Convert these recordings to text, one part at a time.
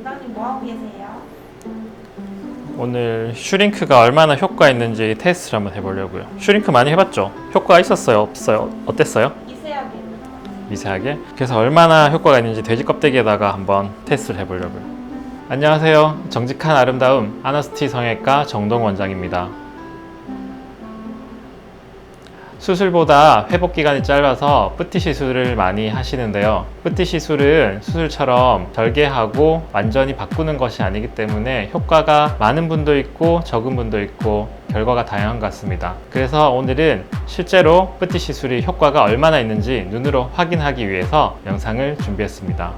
원장님 뭐 하고 계세요? 오늘 슈링크가 얼마나 효과 있는지 테스트를 한번 해보려고요. 슈링크 많이 해봤죠? 효과가 있었어요? 없어요? 어땠어요? 미세하게. 미세하게? 그래서 얼마나 효과가 있는지 돼지 껍데기에다가 한번 테스트를 해보려고요. 안녕하세요. 정직한 아름다움 아나스티 성형외과 정동 원장입니다. 수술보다 회복 기간이 짧아서 뿌티 시술을 많이 하시는데요. 뿌티 시술은 수술처럼 절개하고 완전히 바꾸는 것이 아니기 때문에 효과가 많은 분도 있고 적은 분도 있고 결과가 다양한 것 같습니다. 그래서 오늘은 실제로 뿌티 시술이 효과가 얼마나 있는지 눈으로 확인하기 위해서 영상을 준비했습니다.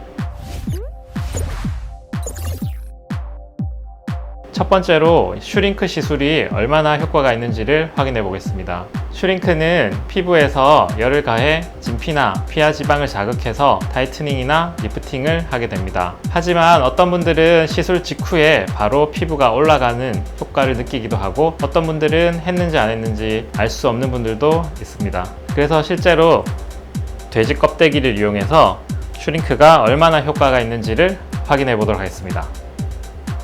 첫 번째로 슈링크 시술이 얼마나 효과가 있는지를 확인해 보겠습니다. 슈링크는 피부에서 열을 가해 진피나 피하 지방을 자극해서 타이트닝이나 리프팅을 하게 됩니다. 하지만 어떤 분들은 시술 직후에 바로 피부가 올라가는 효과를 느끼기도 하고 어떤 분들은 했는지 안 했는지 알 수 없는 분들도 있습니다. 그래서 실제로 돼지 껍데기를 이용해서 슈링크가 얼마나 효과가 있는지를 확인해 보도록 하겠습니다.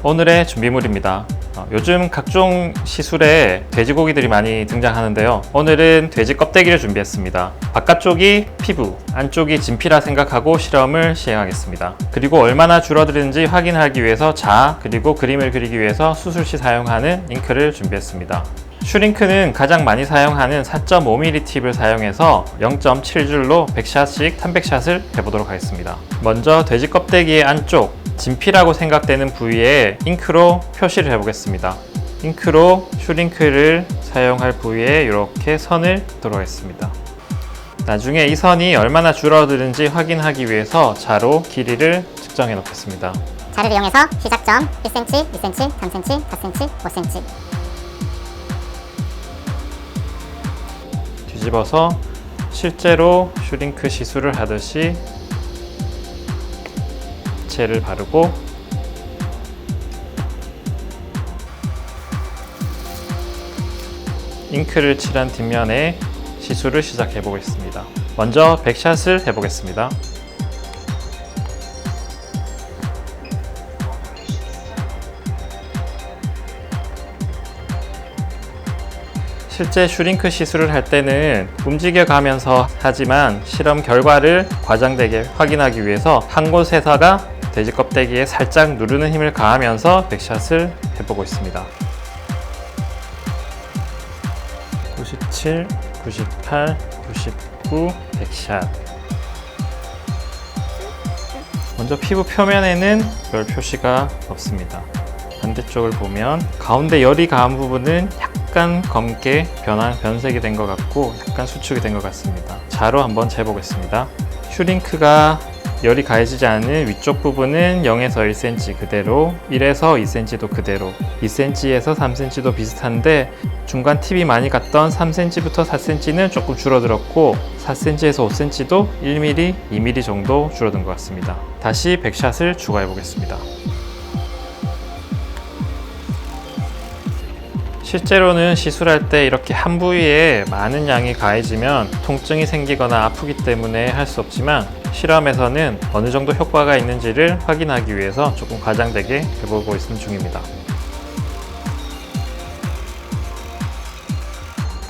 오늘의 준비물입니다. 요즘 각종 시술에 돼지고기들이 많이 등장하는데요. 오늘은 돼지 껍데기를 준비했습니다. 바깥쪽이 피부, 안쪽이 진피라 생각하고 실험을 시행하겠습니다. 그리고 얼마나 줄어드는지 확인하기 위해서 그리고 그림을 그리기 위해서 수술 시 사용하는 잉크를 준비했습니다. 슈링크는 가장 많이 사용하는 4.5mm 팁을 사용해서 0.7줄로 100샷씩 300샷을 해보도록 하겠습니다. 먼저 돼지 껍데기의 안쪽 진피라고 생각되는 부위에 잉크로 표시를 해보겠습니다. 잉크로 슈링크를 사용할 부위에 이렇게 선을 긋도록 하겠습니다. 나중에 이 선이 얼마나 줄어드는지 확인하기 위해서 자로 길이를 측정해 놓겠습니다. 자를 이용해서 시작점 1cm, 2cm, 3cm, 4cm, 5cm 뒤집어서 실제로 슈링크 시술을 하듯이 젤을 바르고 잉크를 칠한 뒷면에 시술을 시작해 보겠습니다. 먼저 100샷을 해보겠습니다. 실제 슈링크 시술을 할 때는 움직여 가면서 하지만 실험 결과를 과장되게 확인하기 위해서 한 곳에서가 돼지 껍데기에 살짝 누르는 힘을 가하면서 100샷을 해보고 있습니다. 97, 98, 99, 100샷. 먼저 피부 표면에는 별 표시가 없습니다. 반대쪽을 보면 가운데 열이 가한 부분은 약간 검게 변색이 된 것 같고 약간 수축이 된 것 같습니다. 자로 한번 재보겠습니다. 슈링크가 열이 가해지지 않은 위쪽 부분은 0에서 1cm 그대로, 1에서 2cm도 그대로, 2cm에서 3cm도 비슷한데 중간 팁이 많이 갔던 3cm부터 4cm는 조금 줄어들었고 4cm에서 5cm도 1mm, 2mm 정도 줄어든 것 같습니다. 다시 100샷을 추가해 보겠습니다. 실제로는 시술할 때 이렇게 한 부위에 많은 양이 가해지면 통증이 생기거나 아프기 때문에 할 수 없지만 실험에서는 어느 정도 효과가 있는지를 확인하기 위해서 조금 과장되게 해보고 있는 중입니다.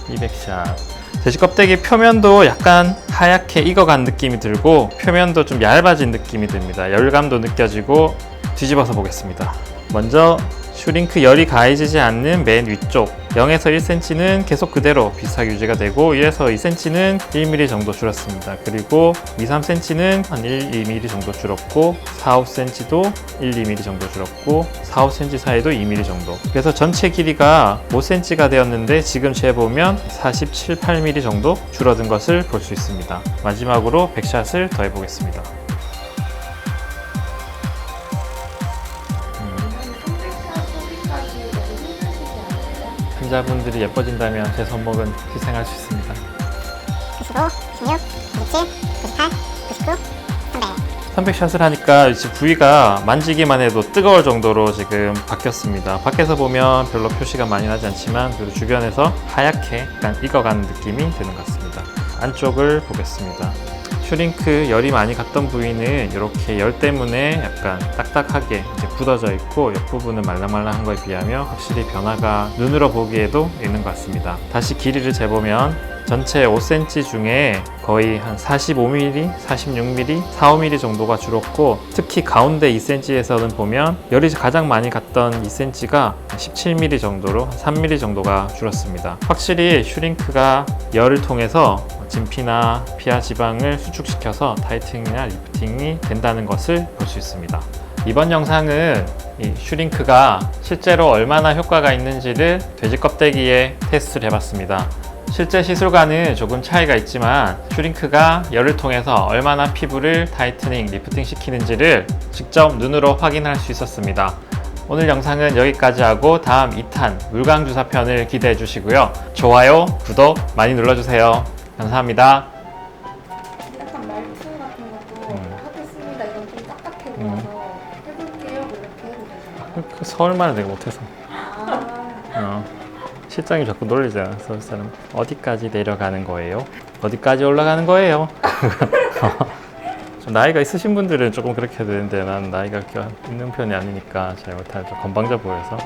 200샷. 돼지 껍데기 표면도 약간 하얗게 익어간 느낌이 들고 표면도 좀 얇아진 느낌이 듭니다. 열감도 느껴지고 뒤집어서 보겠습니다. 먼저 슈링크 열이 가해지지 않는 맨 위쪽 0에서 1cm는 계속 그대로 비슷하게 유지가 되고 1에서 2cm는 1mm 정도 줄었습니다. 그리고 2, 3cm는 한 1, 2mm 정도 줄었고 4, 5cm도 1, 2mm 정도 줄었고 4, 5cm 사이도 2mm 정도. 그래서 전체 길이가 5cm가 되었는데 지금 재보면 47, 8mm 정도 줄어든 것을 볼 수 있습니다. 마지막으로 100샷을 더 해보겠습니다. 환자분들이 예뻐진다면 제 손목은 희생할 수 있습니다. 95, 96, 97, 98, 99, 300. 300샷을 하니까 이제 부위가 만지기만 해도 뜨거울 정도로 지금 바뀌었습니다. 밖에서 보면 별로 표시가 많이 나지 않지만 그래도 주변에서 하얗게 약간 익어가는 느낌이 드는 것 같습니다. 안쪽을 보겠습니다. 슈링크 열이 많이 갔던 부위는 이렇게 열 때문에 약간 딱딱하게 이제 굳어져 있고 옆부분은 말랑말랑한 거에 비하면 확실히 변화가 눈으로 보기에도 있는 것 같습니다. 다시 길이를 재보면 전체 5cm 중에 거의 한 45mm, 46mm, 4, 5mm 정도가 줄었고 특히 가운데 2cm에서는 보면 열이 가장 많이 갔던 2cm가 17mm 정도로 3mm 정도가 줄었습니다. 확실히 슈링크가 열을 통해서 진피나 피하 지방을 수축시켜서 타이트닝이나 리프팅이 된다는 것을 볼 수 있습니다. 이번 영상은 이 슈링크가 실제로 얼마나 효과가 있는지를 돼지 껍데기에 테스트를 해봤습니다. 실제 시술과는 조금 차이가 있지만 슈링크가 열을 통해서 얼마나 피부를 타이트닝, 리프팅 시키는지를 직접 눈으로 확인할 수 있었습니다. 오늘 영상은 여기까지 하고 다음 2탄 물광주사 편을 기대해 주시고요. 좋아요, 구독 많이 눌러주세요. 감사합니다. 약간 말투 같은 것도 하겠습니다. 이건 좀 딱딱해 보여서 해볼게요. 뭐 이렇게 해도 되잖아요. 서울말은 내가 못해서. 아, 실장이 자꾸 놀리잖아. 서울 사람. 어디까지 내려가는 거예요? 어디까지 올라가는 거예요? 좀 나이가 있으신 분들은 조금 그렇게 해야 되는데 난 나이가 있는 편이 아니니까 잘 못하죠. 건방져 보여서.